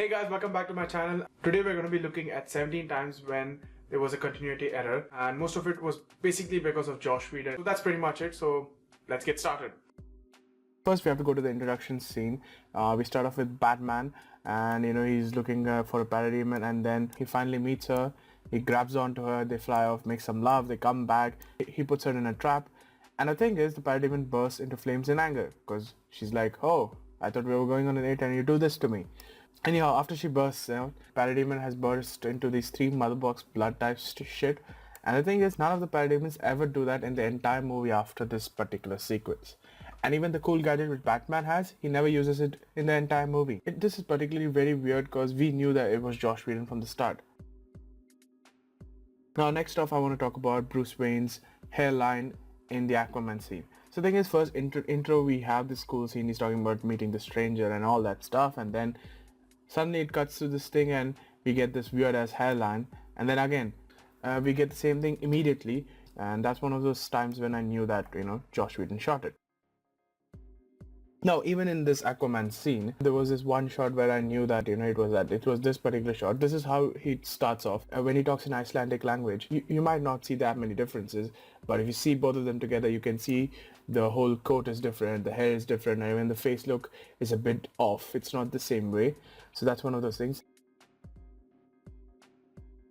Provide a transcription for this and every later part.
Hey guys, welcome back to my channel. Today we're going to be looking at 17 times when there was a continuity error, and most of it was basically because of Josh Whedon. So that's pretty much it, so let's get started. First we have to go to the introduction scene. We start off with Batman, and he's looking for a parademon, and then he finally meets her. He grabs onto her, they fly off, make some love, they come back, he puts her in a trap, and the thing is the parademon bursts into flames in anger because she's like, oh, I thought we were going on a date and you do this to me. Anyhow, after she bursts out, Parademon has burst into these 3 mother box blood types shit. And the thing is, none of the Parademons ever do that in the entire movie after this particular sequence. And even the cool gadget which Batman has, he never uses it in the entire movie. This is particularly very weird because we knew that it was Josh Whedon from the start. Now next off, I want to talk about Bruce Wayne's hairline in the Aquaman scene. So the thing is, first intro we have this cool scene, he's talking about meeting the stranger and all that stuff, and then suddenly it cuts to this thing and we get this weird ass hairline, and then again we get the same thing immediately, and that's one of those times when I knew that Josh Whedon shot it. Now even in this Aquaman scene, there was this one shot where I knew that it was this particular shot. This is how he starts off. When he talks in Icelandic language, you might not see that many differences, but if you see both of them together, you can see the whole coat is different, the hair is different, and even the face look is a bit off. It's not the same way. So that's one of those things.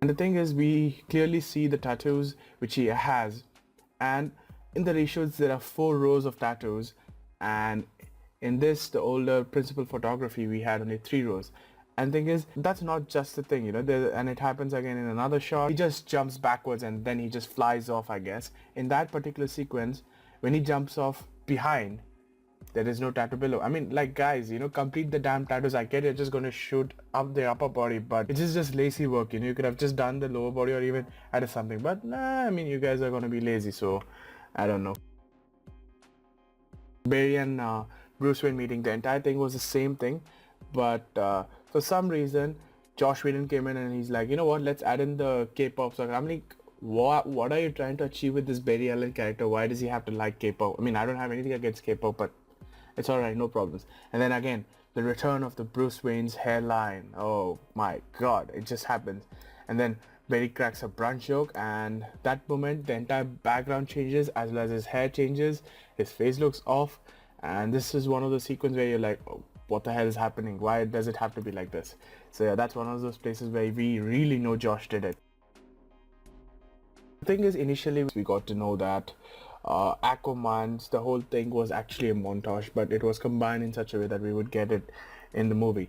And the thing is, we clearly see the tattoos which he has, and in the reshoots there are 4 rows of tattoos, and in this, the older principal photography, we had only 3 rows. And the thing is, that's not just the thing, and it happens again in another shot. He just jumps backwards and then he just flies off, I guess. In that particular sequence, when he jumps off behind, there is no tattoo below. I mean, like, guys, complete the damn tattoos. I get you're just going to shoot up the upper body, but it is just lazy work. You could have just done the lower body or even added something. But nah, I mean, you guys are going to be lazy, so I don't know. Barry and Bruce Wayne meeting, the entire thing was the same thing, but for some reason Josh Whedon came in and he's like, you know what, let's add in the K-pop song. I'm like, what are you trying to achieve with this Barry Allen character? Why does he have to like K-pop? I mean, I don't have anything against K-pop, but it's alright, no problems. And then again, the return of the Bruce Wayne's hairline. Oh my god, it just happens. And then Barry cracks a brunch joke, and that moment the entire background changes as well as his hair changes, his face looks off, and this is one of the sequences where you're like, oh, what the hell is happening? Why does it have to be like this? So yeah, that's one of those places where we really know Josh did it. The thing is, initially we got to know that Aquaman's, the whole thing was actually a montage, but it was combined in such a way that we would get it in the movie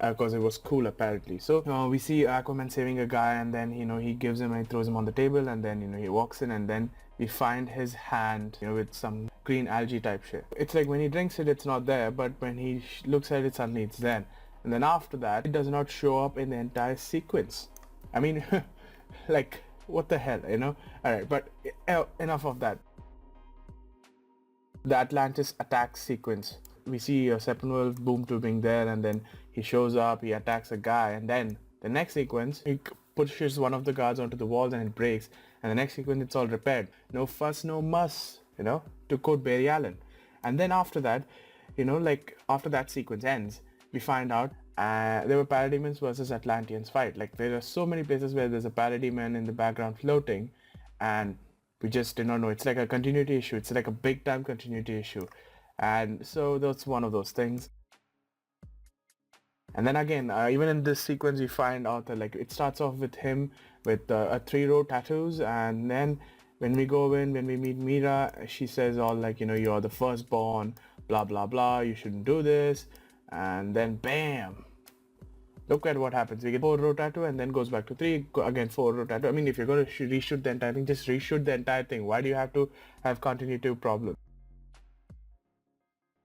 because it was cool apparently. So we see Aquaman saving a guy, and then he gives him and he throws him on the table, and then he walks in, and then we find his hand with some green algae type shit. It's like when he drinks it, it's not there, but when he looks at it, suddenly it's there. And then after that, it does not show up in the entire sequence. I mean, like, what the hell, Alright, but enough of that. The Atlantis attack sequence. We see Steppenwolf boom tubing there, and then he shows up, he attacks a guy, and then the next sequence, he pushes one of the guards onto the walls and it breaks, and the next sequence it's all repaired. No fuss, no muss, to quote Barry Allen. And then after that, like after that sequence ends, we find out there were parademons versus Atlanteans fight. Like, there are so many places where there's a parademon in the background floating, and we just did not know. It's like a continuity issue. It's like a big time continuity issue. And so that's one of those things. And then again, even in this sequence, we find out that, like, it starts off with him with a 3-row tattoos, and then when we go in, when we meet Mira, she says all like, you're the firstborn, blah blah blah, you shouldn't do this, and then bam, look at what happens. We get 4-row tattoo, and then goes back to 3, again 4-row tattoo. I mean, if you're going to reshoot the entire thing, just reshoot the entire thing. Why do you have to have continuity problems?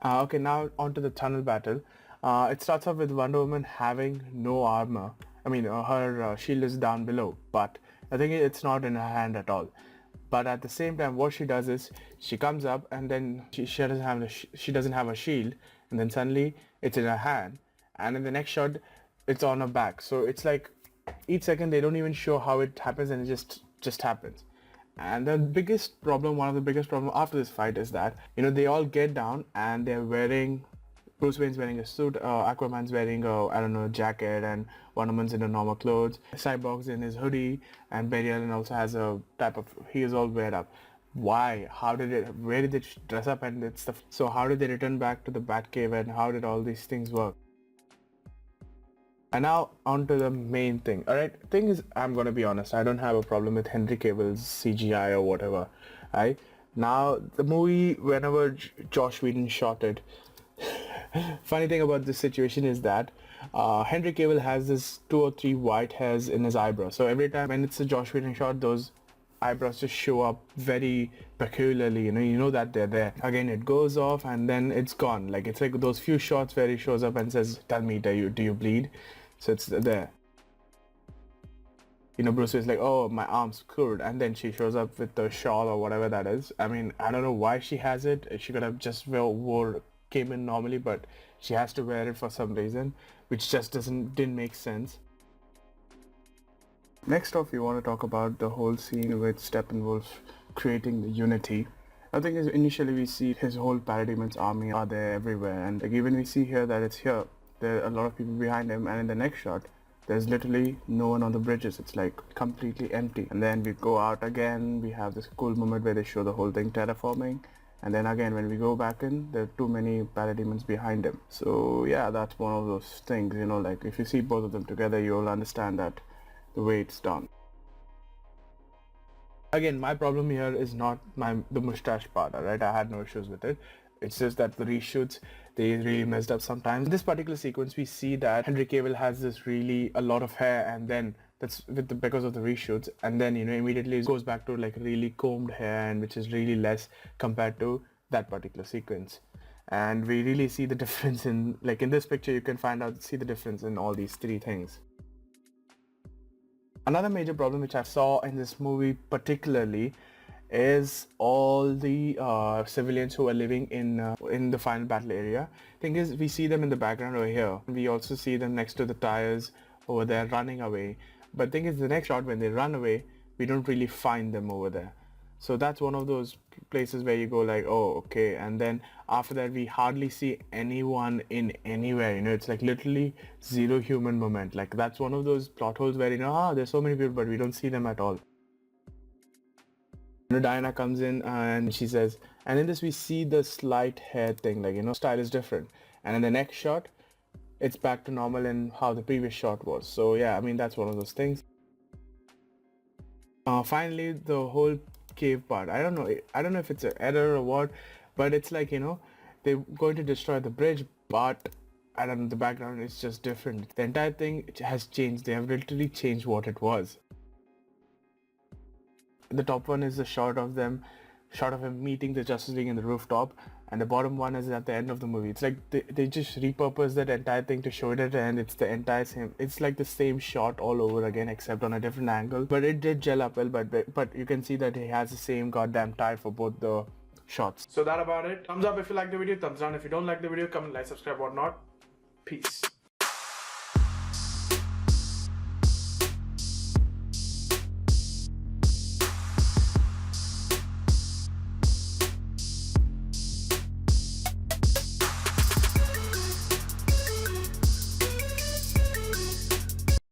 Okay, now onto the tunnel battle. It starts off with Wonder Woman having no armor. I mean, her shield is down below, but I think it's not in her hand at all. But at the same time, what she does is she comes up, and then she doesn't have a shield, and then suddenly it's in her hand, and in the next shot it's on her back. So it's like each second they don't even show how it happens, and it just happens. And the biggest problem, one of the biggest problem after this fight is that they all get down and they're wearing Bruce Wayne's wearing a suit, Aquaman's wearing a, I don't know, jacket, and Wonder Woman's in a normal clothes. Cyborg's in his hoodie, and Barry Allen also has a type of, he is all weared up. Why? How did it, where did they dress up and it's the, so how did they return back to the Batcave and how did all these things work? And now on to the main thing. Alright, thing is, I'm gonna be honest, I don't have a problem with Henry Cavill's CGI or whatever. Right? Now, the movie, whenever Josh Whedon shot it, funny thing about this situation is that Henry Cavill has this 2 or 3 white hairs in his eyebrows. So every time when it's a Josh Whedon shot, those eyebrows just show up very peculiarly, you know that they're there. Again, it goes off and then it's gone. Like, it's like those few shots where he shows up and says, tell me, do you bleed? So it's there. Bruce is like, oh, my arm's cured, and then she shows up with the shawl or whatever that is. I mean, I don't know why she has it. She could have just came in normally, but she has to wear it for some reason, which just didn't make sense. Next off, we want to talk about the whole scene with Steppenwolf creating the unity. I think is initially we see his whole Parademons army are there everywhere, and like even we see here that it's here. There are a lot of people behind him, and in the next shot, there's literally no one on the bridges. It's like completely empty. And then we go out again, we have this cool moment where they show the whole thing terraforming. And then again, when we go back in, there are too many Parademons behind him. So yeah, that's one of those things, like if you see both of them together, you'll understand that the way it's done. Again, my problem here is not the mustache part, alright? I had no issues with it. It's just that the reshoots, they really messed up sometimes. In this particular sequence, we see that Henry Cavill has this a lot of hair, and then that's because of the reshoots, and then immediately it goes back to like really combed hair, and which is really less compared to that particular sequence. And we really see the difference in, like in this picture, you can see the difference in all these 3 things. Another major problem which I saw in this movie particularly is all the civilians who are living in the final battle area. Thing is, we see them in the background over here. We also see them next to the tires over there running away. But thing is, the next shot when they run away, we don't really find them over there. So that's one of those places where you go like, oh, okay. And then after that, we hardly see anyone in anywhere. It's like literally zero human movement. Like that's one of those plot holes where there's so many people, but we don't see them at all. Diana comes in and she says, and in this we see the slight hair thing, like style is different, and in the next shot it's back to normal and how the previous shot was. So yeah, I mean, that's one of those things. Finally, the whole cave part, I don't know if it's an error or what, but it's like they're going to destroy the bridge, but I don't know, the background is just different. The entire thing has changed. They have literally changed what it was. The top one is a shot of him meeting the Justice League in the rooftop, and the bottom one is at the end of the movie. It's like they just repurposed that entire thing to show it at the end. It's the entire same. It's like the same shot all over again, except on a different angle. But it did gel up well. But you can see that he has the same goddamn tie for both the shots. So that about it. Thumbs up if you like the video. Thumbs down if you don't like the video. Comment, like, subscribe, whatnot. Peace.